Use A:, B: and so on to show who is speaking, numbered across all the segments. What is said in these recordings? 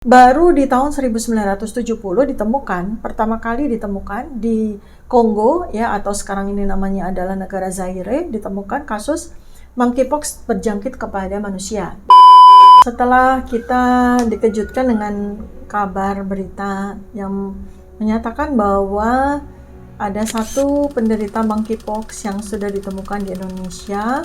A: Baru di tahun 1970 ditemukan, pertama kali ditemukan di Kongo ya, atau sekarang ini namanya adalah negara Zaire, ditemukan kasus monkeypox berjangkit kepada manusia. Setelah kita dikejutkan dengan kabar berita yang menyatakan bahwa ada satu penderita monkeypox yang sudah ditemukan di Indonesia,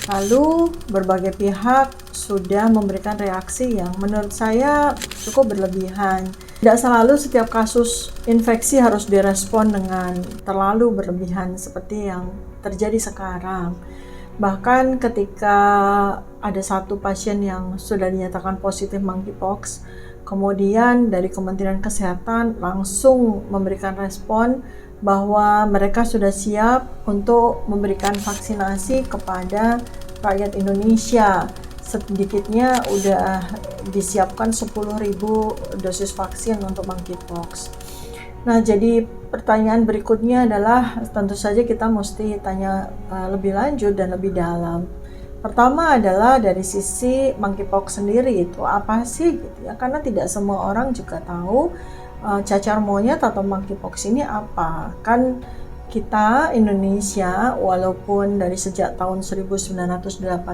A: lalu berbagai pihak sudah memberikan reaksi yang menurut saya cukup berlebihan. Tidak selalu setiap kasus infeksi harus direspon dengan terlalu berlebihan seperti yang terjadi sekarang. Bahkan ketika ada satu pasien yang sudah dinyatakan positif monkeypox, kemudian dari Kementerian Kesehatan langsung memberikan respon bahwa mereka sudah siap untuk memberikan vaksinasi kepada rakyat Indonesia. Sedikitnya udah disiapkan 10.000 dosis vaksin untuk monkeypox. Nah, jadi pertanyaan berikutnya adalah tentu saja kita mesti tanya lebih lanjut dan lebih dalam. Pertama adalah dari sisi monkeypox sendiri itu apa sih gitu ya, karena tidak semua orang juga tahu cacar monyet atau monkeypox ini apa. Kan kita Indonesia walaupun dari sejak tahun 1980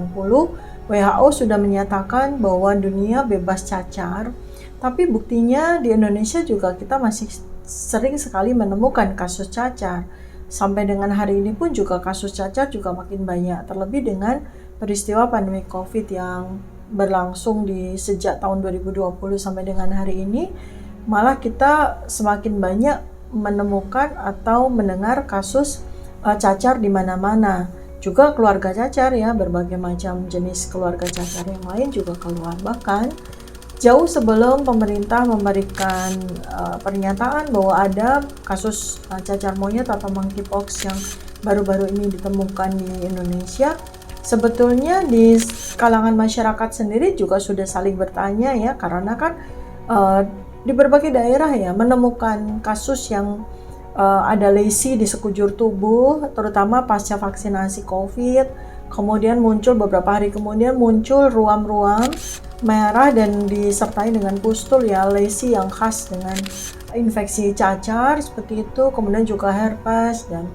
A: WHO sudah menyatakan bahwa dunia bebas cacar, tapi buktinya di Indonesia juga kita masih sering sekali menemukan kasus cacar. Sampai dengan hari ini pun juga kasus cacar juga makin banyak, terlebih dengan peristiwa pandemi COVID yang berlangsung di sejak tahun 2020 sampai dengan hari ini, malah kita semakin banyak menemukan atau mendengar kasus cacar di mana-mana. Juga keluarga cacar ya, berbagai macam jenis keluarga cacar yang lain juga keluar. Bahkan jauh sebelum pemerintah memberikan pernyataan bahwa ada kasus cacar monyet atau monkeypox yang baru-baru ini ditemukan di Indonesia, sebetulnya di kalangan masyarakat sendiri juga sudah saling bertanya ya, karena kan di berbagai daerah ya menemukan kasus yang ada lesi di sekujur tubuh, terutama pasca vaksinasi COVID. Kemudian muncul beberapa hari kemudian muncul ruam-ruam merah dan disertai dengan pustul ya, lesi yang khas dengan infeksi cacar seperti itu. Kemudian juga herpes, dan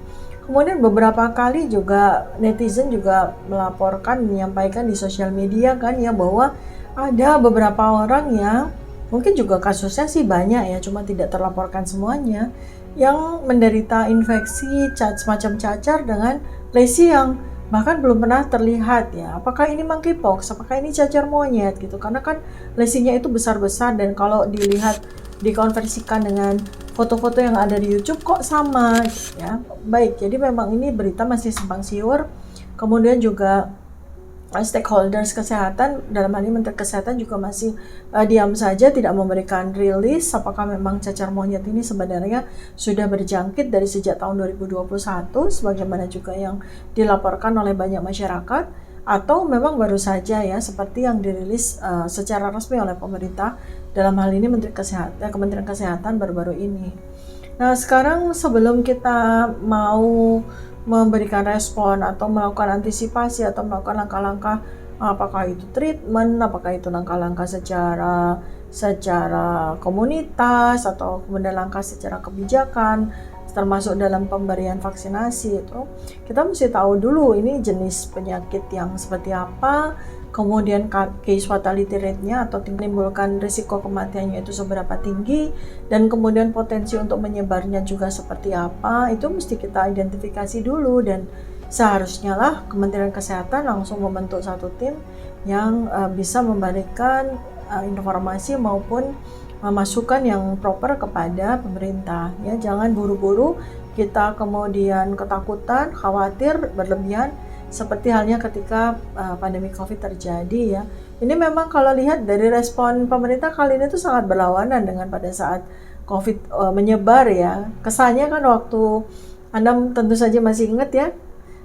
A: kemudian beberapa kali juga netizen juga melaporkan, menyampaikan di sosial media kan ya, bahwa ada beberapa orang yang mungkin juga kasusnya sih banyak ya, cuma tidak terlaporkan semuanya, yang menderita infeksi semacam cacar dengan lesi yang bahkan belum pernah terlihat ya. Apakah ini monkeypox? Apakah ini cacar monyet gitu? Karena kan lesinya itu besar-besar, dan kalau dilihat dikonversikan dengan foto-foto yang ada di YouTube kok sama gitu ya. Baik, jadi memang ini berita masih simpang siur. Kemudian juga stakeholders kesehatan, dalam hal ini Menteri Kesehatan juga masih diam saja, tidak memberikan rilis apakah memang cacar monyet ini sebenarnya sudah berjangkit dari sejak tahun 2021 sebagaimana juga yang dilaporkan oleh banyak masyarakat, atau memang baru saja ya seperti yang dirilis secara resmi oleh pemerintah, dalam hal ini Kementerian Kesehatan baru-baru ini. Nah, sekarang sebelum kita mau memberikan respon atau melakukan antisipasi atau melakukan langkah-langkah, apakah itu treatment, apakah itu langkah-langkah secara komunitas, atau kemudian langkah secara kebijakan termasuk dalam pemberian vaksinasi, itu kita mesti tahu dulu ini jenis penyakit yang seperti apa, kemudian case fatality rate-nya atau menimbulkan risiko kematiannya itu seberapa tinggi, dan kemudian potensi untuk menyebarnya juga seperti apa. Itu mesti kita identifikasi dulu, dan seharusnya lah Kementerian Kesehatan langsung membentuk satu tim yang bisa memberikan informasi maupun masukan yang proper kepada pemerintah ya. Jangan buru-buru kita kemudian ketakutan, khawatir berlebihan seperti halnya ketika pandemi COVID terjadi ya. Ini memang kalau lihat dari respon pemerintah kali ini tuh sangat berlawanan dengan pada saat COVID menyebar ya. Kesannya kan waktu Anda tentu saja masih ingat ya,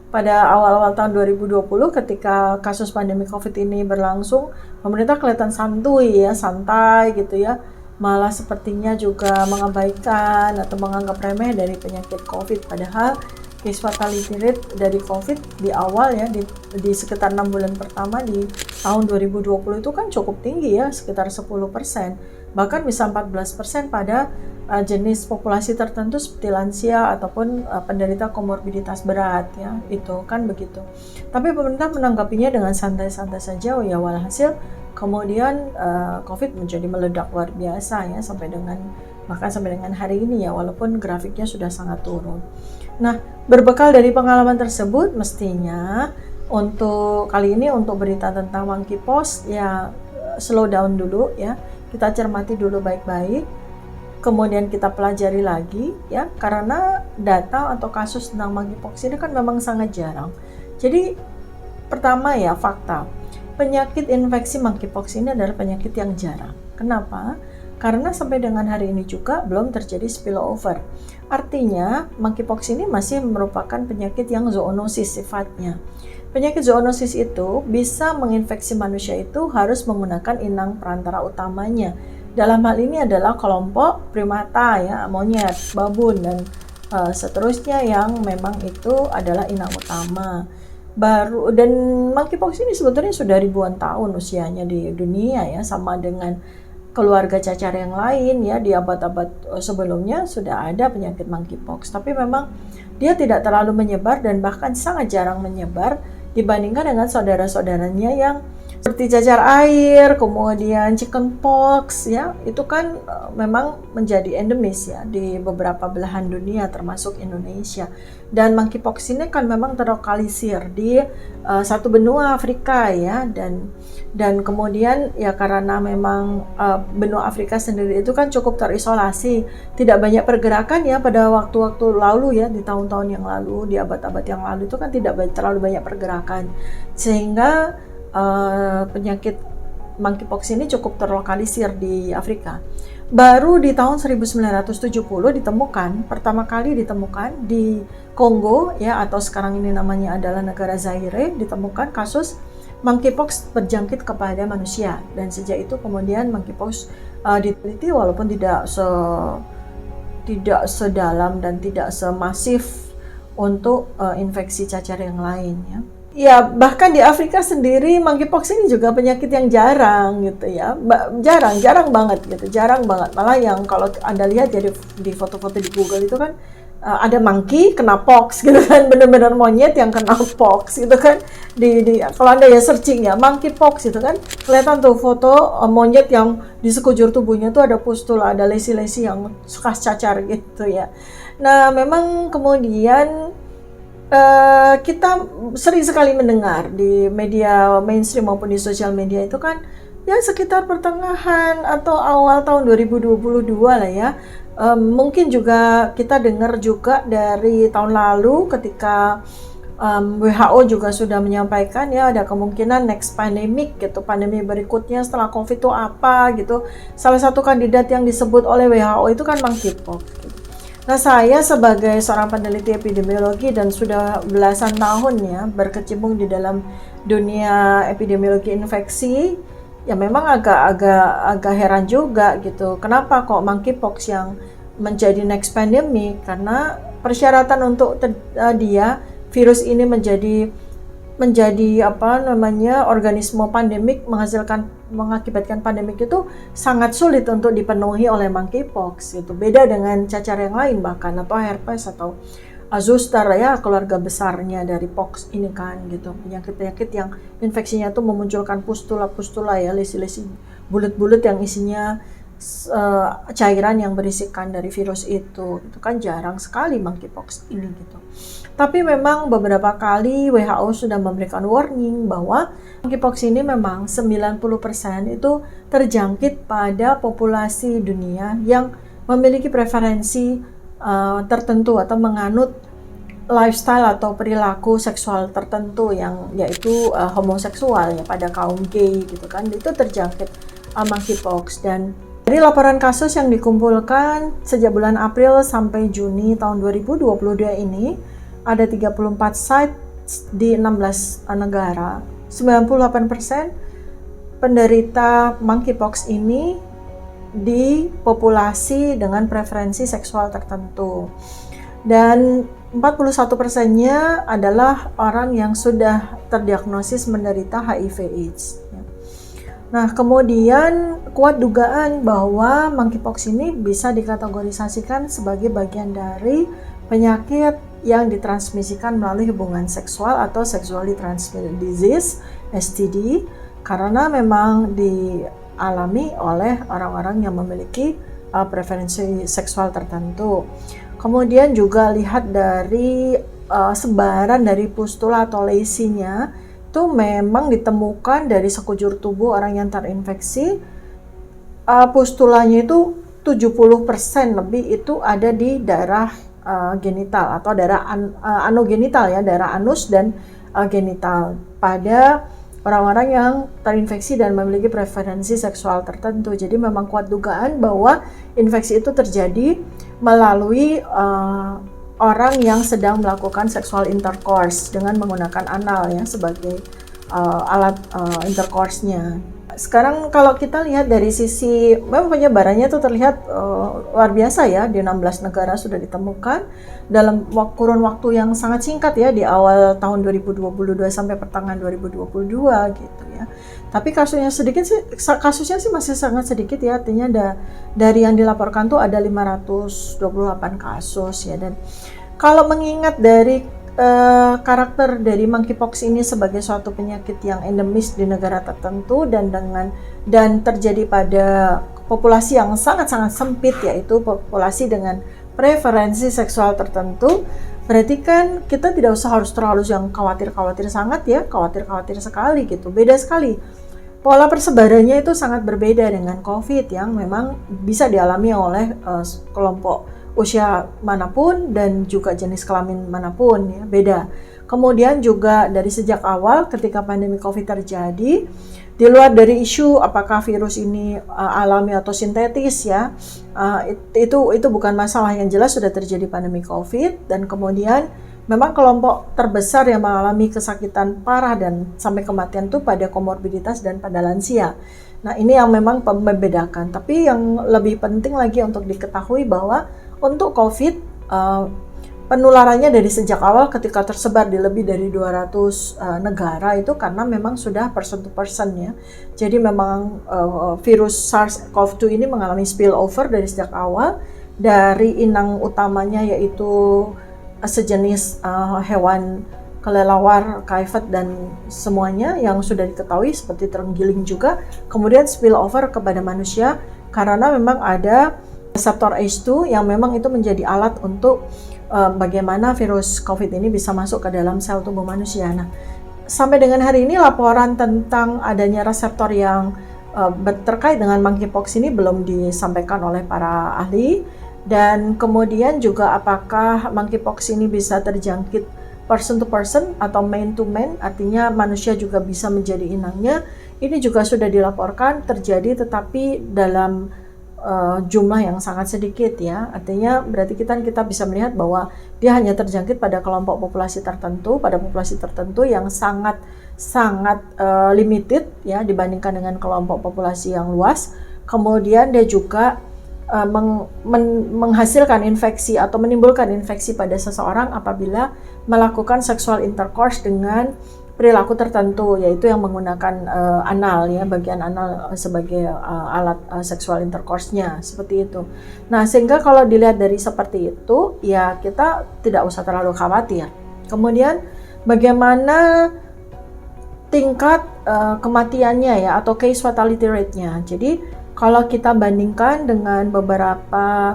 A: pada awal-awal tahun 2020 ketika kasus pandemi COVID ini berlangsung, pemerintah kelihatan santai gitu ya. Malah sepertinya juga mengabaikan atau menganggap remeh dari penyakit COVID, padahal case fatality rate dari COVID di awal ya, di sekitar 6 bulan pertama di tahun 2020 itu kan cukup tinggi ya, sekitar 10%. bahkan bisa 14% pada jenis populasi tertentu seperti lansia ataupun penderita komorbiditas berat ya, itu kan begitu. Tapi pemerintah menanggapinya dengan santai-santai saja, oh ya walhasil kemudian COVID menjadi meledak luar biasa ya bahkan sampai dengan hari ini ya, walaupun grafiknya sudah sangat turun. Nah, berbekal dari pengalaman tersebut mestinya untuk kali ini untuk berita tentang monkeypox ya slow down dulu ya. Kita cermati dulu baik-baik, kemudian kita pelajari lagi ya, karena data atau kasus tentang monkeypox ini kan memang sangat jarang. Jadi pertama ya fakta, penyakit infeksi monkeypox ini adalah penyakit yang jarang. Kenapa? Karena sampai dengan hari ini juga belum terjadi spillover. Artinya monkeypox ini masih merupakan penyakit yang zoonosis sifatnya. Penyakit zoonosis itu bisa menginfeksi manusia itu harus menggunakan inang perantara utamanya. Dalam hal ini adalah kelompok primata ya, monyet, babun dan seterusnya yang memang itu adalah inang utama. Dan monkeypox ini sebetulnya sudah ribuan tahun usianya di dunia ya, sama dengan keluarga cacar yang lain ya, di abad-abad sebelumnya sudah ada penyakit monkeypox, tapi memang dia tidak terlalu menyebar dan bahkan sangat jarang menyebar dibandingkan dengan saudara-saudaranya yang seperti cacar air, kemudian chickenpox ya, itu kan memang menjadi endemis ya di beberapa belahan dunia termasuk Indonesia. Dan monkeypox ini kan memang terlokalisir di satu benua Afrika ya, dan kemudian ya karena memang benua Afrika sendiri itu kan cukup terisolasi, tidak banyak pergerakan ya pada waktu-waktu lalu ya, di tahun-tahun yang lalu, di abad-abad yang lalu itu kan tidak terlalu banyak pergerakan, sehingga penyakit monkeypox ini cukup terlokalisir di Afrika. Baru di tahun 1970 pertama kali ditemukan di Kongo ya, atau sekarang ini namanya adalah negara Zaire, ditemukan kasus monkeypox berjangkit kepada manusia, dan sejak itu kemudian monkeypox diteliti walaupun tidak sedalam dan tidak semasif untuk infeksi cacar yang lain ya. Ya, bahkan di Afrika sendiri monkeypox ini juga penyakit yang jarang gitu ya. Jarang banget gitu, jarang banget. Malah yang kalau Anda lihat ya di foto-foto di Google itu kan ada monkey kena pox gitu kan, benar-benar monyet yang kena pox gitu kan. Kalau Anda ya searching ya monkeypox itu kan kelihatan tuh foto monyet yang di sekujur tubuhnya tuh ada pustula, ada lesi-lesi yang khas cacar gitu ya. Nah, memang kemudian kita sering sekali mendengar di media mainstream maupun di sosial media itu kan ya sekitar pertengahan atau awal tahun 2022 lah ya. Mungkin juga kita dengar juga dari tahun lalu ketika WHO juga sudah menyampaikan ya ada kemungkinan next pandemic gitu, pandemi berikutnya setelah COVID itu apa gitu. Salah satu kandidat yang disebut oleh WHO itu kan monkeypox gitu. Nah, saya sebagai seorang peneliti epidemiologi dan sudah belasan tahun ya berkecimpung di dalam dunia epidemiologi infeksi, ya memang agak heran juga gitu. Kenapa kok monkeypox yang menjadi next pandemic? Karena persyaratan untuk virus ini menjadi organisme pandemik mengakibatkan pandemik itu sangat sulit untuk dipenuhi oleh monkeypox gitu. Beda dengan cacar yang lain bahkan, atau herpes atau zoster ya, keluarga besarnya dari pox ini kan gitu. Penyakit-penyakit yang infeksinya itu memunculkan pustula ya, lesi-lesi bulat-bulat yang isinya cairan yang berisikan dari virus itu kan jarang sekali monkeypox ini gitu. Tapi memang beberapa kali WHO sudah memberikan warning bahwa monkeypox ini memang 90% itu terjangkit pada populasi dunia yang memiliki preferensi tertentu atau menganut lifestyle atau perilaku seksual tertentu yang yaitu homoseksual ya, pada kaum gay gitu kan, itu terjangkit monkeypox. Dan dari laporan kasus yang dikumpulkan sejak bulan April sampai Juni tahun 2022 ini, ada 34 site di 16 negara. 98% penderita monkeypox ini di populasi dengan preferensi seksual tertentu. Dan 41%-nya adalah orang yang sudah terdiagnosis menderita HIV/AIDS. Nah, kemudian kuat dugaan bahwa monkeypox ini bisa dikategorisasikan sebagai bagian dari penyakit yang ditransmisikan melalui hubungan seksual atau sexually transmitted disease (STD) karena memang dialami oleh orang-orang yang memiliki preferensi seksual tertentu. Kemudian juga lihat dari sebaran dari pustula atau lesinya itu memang ditemukan dari sekujur tubuh orang yang terinfeksi. Pustulanya itu 70% lebih itu ada di daerah genital atau daerah anogenital ya, daerah anus dan genital pada orang-orang yang terinfeksi dan memiliki preferensi seksual tertentu. Jadi memang kuat dugaan bahwa infeksi itu terjadi melalui orang yang sedang melakukan sexual intercourse dengan menggunakan anal ya sebagai alat intercourse-nya. Sekarang kalau kita lihat dari sisi memang penyebarannya itu terlihat luar biasa ya, di 16 negara sudah ditemukan dalam kurun waktu yang sangat singkat ya, di awal tahun 2022 sampai pertengahan 2022 gitu ya. Tapi kasusnya sih masih sangat sedikit ya, artinya dari yang dilaporkan tuh ada 528 kasus ya. Dan kalau mengingat dari karakter dari monkeypox ini sebagai suatu penyakit yang endemis di negara tertentu dan terjadi pada populasi yang sangat-sangat sempit, yaitu populasi dengan preferensi seksual tertentu, berarti kan kita tidak usah harus terlalu yang khawatir sangat ya, khawatir sekali gitu, beda sekali. Pola persebarannya itu sangat berbeda dengan COVID yang memang bisa dialami oleh kelompok usia manapun dan juga jenis kelamin manapun ya, beda. Kemudian juga dari sejak awal ketika pandemi COVID terjadi, di luar dari isu apakah virus ini alami atau sintetis ya, itu bukan masalah, yang jelas sudah terjadi pandemi COVID dan kemudian memang kelompok terbesar yang mengalami kesakitan parah dan sampai kematian itu pada komorbiditas dan pada lansia. Nah, ini yang memang membedakan. Tapi yang lebih penting lagi untuk diketahui bahwa untuk COVID, penularannya dari sejak awal ketika tersebar di lebih dari 200 negara itu karena memang sudah person to person ya. Jadi memang virus SARS-CoV-2 ini mengalami spillover dari sejak awal dari inang utamanya, yaitu sejenis hewan kelelawar, kaivet dan semuanya yang sudah diketahui seperti terenggiling juga, kemudian spillover kepada manusia karena memang ada reseptor ACE2 yang memang itu menjadi alat untuk bagaimana virus COVID ini bisa masuk ke dalam sel tubuh manusia. Nah, sampai dengan hari ini laporan tentang adanya reseptor yang terkait dengan monkeypox ini belum disampaikan oleh para ahli. Dan kemudian juga apakah monkeypox ini bisa terjangkit person to person atau man to man, artinya manusia juga bisa menjadi inangnya. Ini juga sudah dilaporkan terjadi, tetapi dalam jumlah yang sangat sedikit ya. Artinya berarti kita bisa melihat bahwa dia hanya terjangkit pada kelompok populasi tertentu, yang sangat limited ya dibandingkan dengan kelompok populasi yang luas. Kemudian dia juga menghasilkan infeksi atau menimbulkan infeksi pada seseorang apabila melakukan sexual intercourse dengan perilaku tertentu, yaitu yang menggunakan anal ya, bagian anal sebagai alat sexual intercourse-nya, seperti itu. Nah, sehingga kalau dilihat dari seperti itu ya kita tidak usah terlalu khawatir. Kemudian bagaimana tingkat kematiannya ya, atau case fatality rate-nya. Jadi kalau kita bandingkan dengan beberapa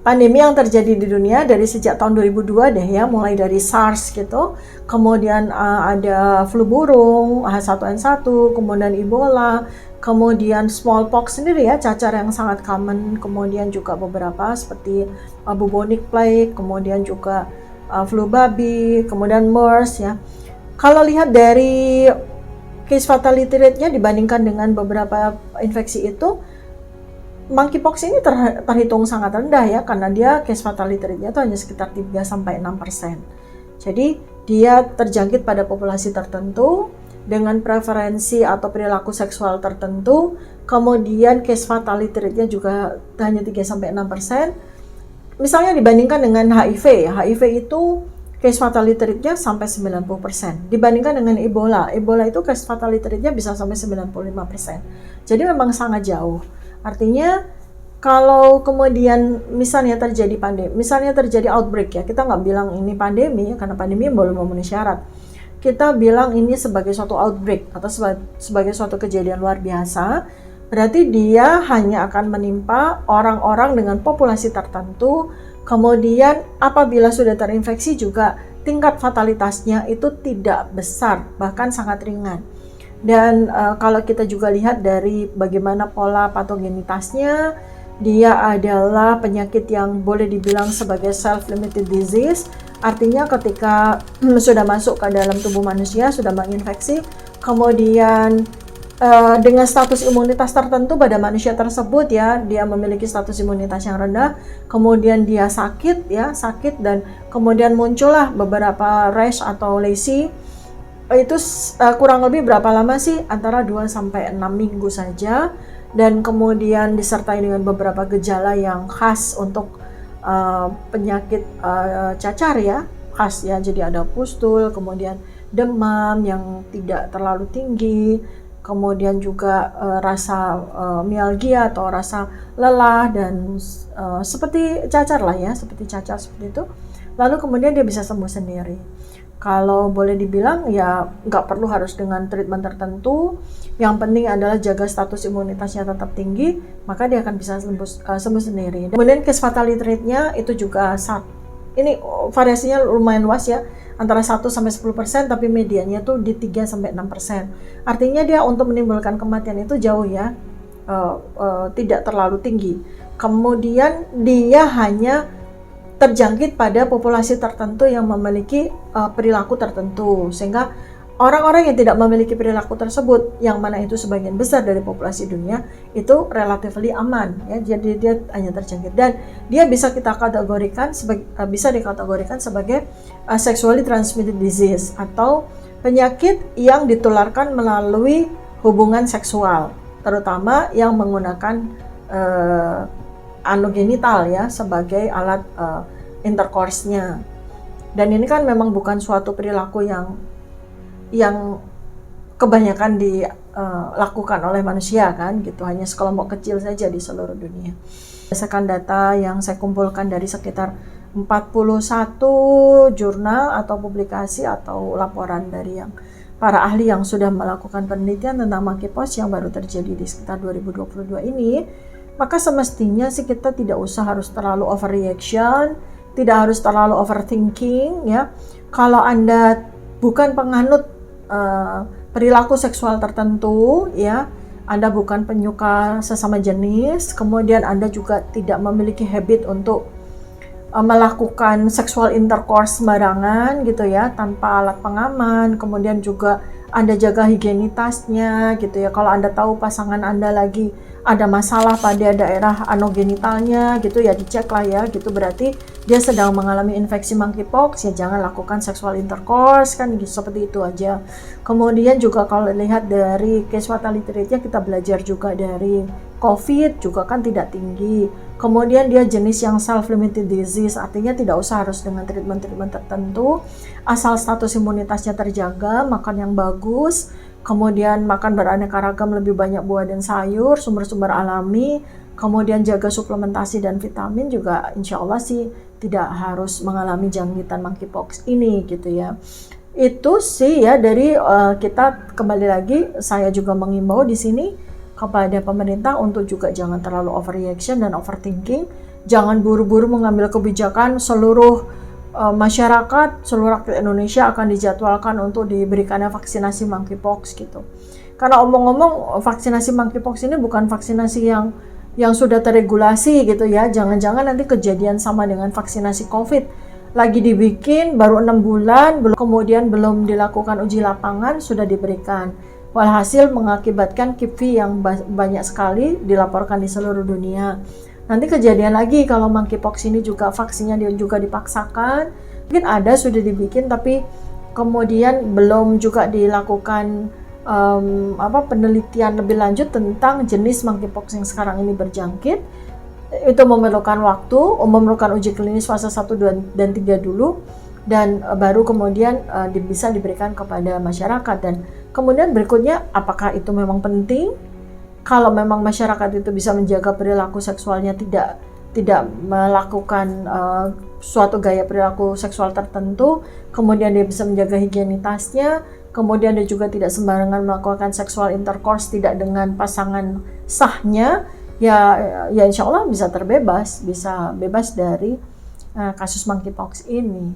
A: pandemi yang terjadi di dunia dari sejak tahun 2002 deh ya, mulai dari SARS gitu, kemudian ada flu burung, H1N1, kemudian Ebola, kemudian smallpox sendiri ya, cacar yang sangat common, kemudian juga beberapa seperti bubonic plague, kemudian juga flu babi, kemudian MERS ya. Kalau lihat dari case fatality rate-nya dibandingkan dengan beberapa infeksi itu, monkeypox ini terhitung sangat rendah ya, karena dia case fatality rate-nya itu hanya sekitar 3-6%. Jadi dia terjangkit pada populasi tertentu dengan preferensi atau perilaku seksual tertentu, kemudian case fatality rate-nya juga hanya 3-6%. Misalnya dibandingkan dengan HIV, HIV itu case fatality rate-nya sampai 90%. Dibandingkan dengan Ebola. Ebola itu case fatality rate-nya bisa sampai 95%. Jadi memang sangat jauh. Artinya kalau kemudian misalnya terjadi pandemi, misalnya terjadi outbreak ya, kita nggak bilang ini pandemi ya, karena pandemi belum memenuhi syarat. Kita bilang ini sebagai suatu outbreak atau sebagai suatu kejadian luar biasa, berarti dia hanya akan menimpa orang-orang dengan populasi tertentu. Kemudian apabila sudah terinfeksi juga tingkat fatalitasnya itu tidak besar, bahkan sangat ringan. Dan kalau kita juga lihat dari bagaimana pola patogenitasnya, dia adalah penyakit yang boleh dibilang sebagai self-limited disease. Artinya ketika sudah masuk ke dalam tubuh manusia, sudah menginfeksi, kemudian dengan status imunitas tertentu pada manusia tersebut ya, dia memiliki status imunitas yang rendah, kemudian dia sakit dan kemudian muncullah beberapa rash atau lesi. Itu kurang lebih berapa lama sih? Antara 2 sampai 6 minggu saja. Dan kemudian disertai dengan beberapa gejala yang khas untuk penyakit cacar ya, khas ya. Jadi ada pustul, kemudian demam yang tidak terlalu tinggi, kemudian juga rasa mialgia atau rasa lelah dan seperti cacar lah ya, seperti cacar seperti itu. Lalu kemudian dia bisa sembuh sendiri. Kalau boleh dibilang ya nggak perlu harus dengan treatment tertentu, yang penting adalah jaga status imunitasnya tetap tinggi, maka dia akan bisa sembuh sendiri. Kemudian case fatality rate-nya itu juga ini variasinya lumayan luas ya, antara 1-10%, tapi mediannya tuh di 3-6%. Artinya dia untuk menimbulkan kematian itu jauh ya, tidak terlalu tinggi. Kemudian dia hanya terjangkit pada populasi tertentu yang memiliki perilaku tertentu, sehingga orang-orang yang tidak memiliki perilaku tersebut, yang mana itu sebagian besar dari populasi dunia, itu relatively aman ya. Jadi dia hanya terjangkit dan dia bisa kita kategorikan sebagai sexually transmitted disease atau penyakit yang ditularkan melalui hubungan seksual, terutama yang menggunakan anogenital ya sebagai alat intercourse-nya. Dan ini kan memang bukan suatu perilaku yang kebanyakan dilakukan oleh manusia kan gitu, hanya sekelompok kecil saja di seluruh dunia. Berdasarkan data yang saya kumpulkan dari sekitar 41 jurnal atau publikasi atau laporan dari para ahli yang sudah melakukan penelitian tentang monkeypox yang baru terjadi di sekitar 2022 ini, maka semestinya sih kita tidak usah harus terlalu overreaction, tidak harus terlalu overthinking ya. Kalau Anda bukan penganut perilaku seksual tertentu ya, Anda bukan penyuka sesama jenis, kemudian Anda juga tidak memiliki habit untuk melakukan sexual intercourse sembarangan gitu ya, tanpa alat pengaman, kemudian juga Anda jaga higienitasnya gitu ya. Kalau Anda tahu pasangan Anda lagi ada masalah pada daerah anogenitalnya gitu ya, dicek lah ya gitu, berarti dia sedang mengalami infeksi monkeypox, ya jangan lakukan sexual intercourse kan gitu, seperti itu aja. Kemudian juga kalau lihat dari case fatality rate-nya, kita belajar juga dari COVID juga kan tidak tinggi. Kemudian dia jenis yang self-limited disease, artinya tidak usah harus dengan treatment-treatment tertentu, asal status imunitasnya terjaga, makan yang bagus, kemudian makan beraneka ragam, lebih banyak buah dan sayur, sumber-sumber alami, kemudian jaga suplementasi dan vitamin juga, insya Allah sih tidak harus mengalami jangkitan monkeypox ini gitu ya. Itu sih ya dari kita. Kembali lagi saya juga mengimbau di sini kepada pemerintah untuk juga jangan terlalu overreaction dan overthinking, jangan buru-buru mengambil kebijakan seluruh masyarakat, seluruh rakyat Indonesia akan dijadwalkan untuk diberikannya vaksinasi monkeypox gitu. Karena omong-omong vaksinasi monkeypox ini bukan vaksinasi yang sudah terregulasi gitu ya. Jangan-jangan nanti kejadian sama dengan vaksinasi COVID. Lagi dibikin baru 6 bulan, kemudian belum dilakukan uji lapangan sudah diberikan. Walhasil mengakibatkan KIPVI yang banyak sekali dilaporkan di seluruh dunia. Nanti kejadian lagi kalau monkeypox ini juga vaksinnya juga dipaksakan. Mungkin ada sudah dibikin tapi kemudian belum juga dilakukan penelitian lebih lanjut tentang jenis monkeypox yang sekarang ini berjangkit. Itu memerlukan waktu, memerlukan uji klinis fase 1 dan 3 dulu. dan baru kemudian bisa diberikan kepada masyarakat. Dan kemudian berikutnya, apakah itu memang penting? Kalau memang masyarakat itu bisa menjaga perilaku seksualnya, tidak melakukan suatu gaya perilaku seksual tertentu, kemudian dia bisa menjaga higienitasnya, kemudian dia juga tidak sembarangan melakukan seksual intercourse tidak dengan pasangan sahnya, ya insya Allah bisa terbebas, bisa bebas dari kasus monkeypox ini.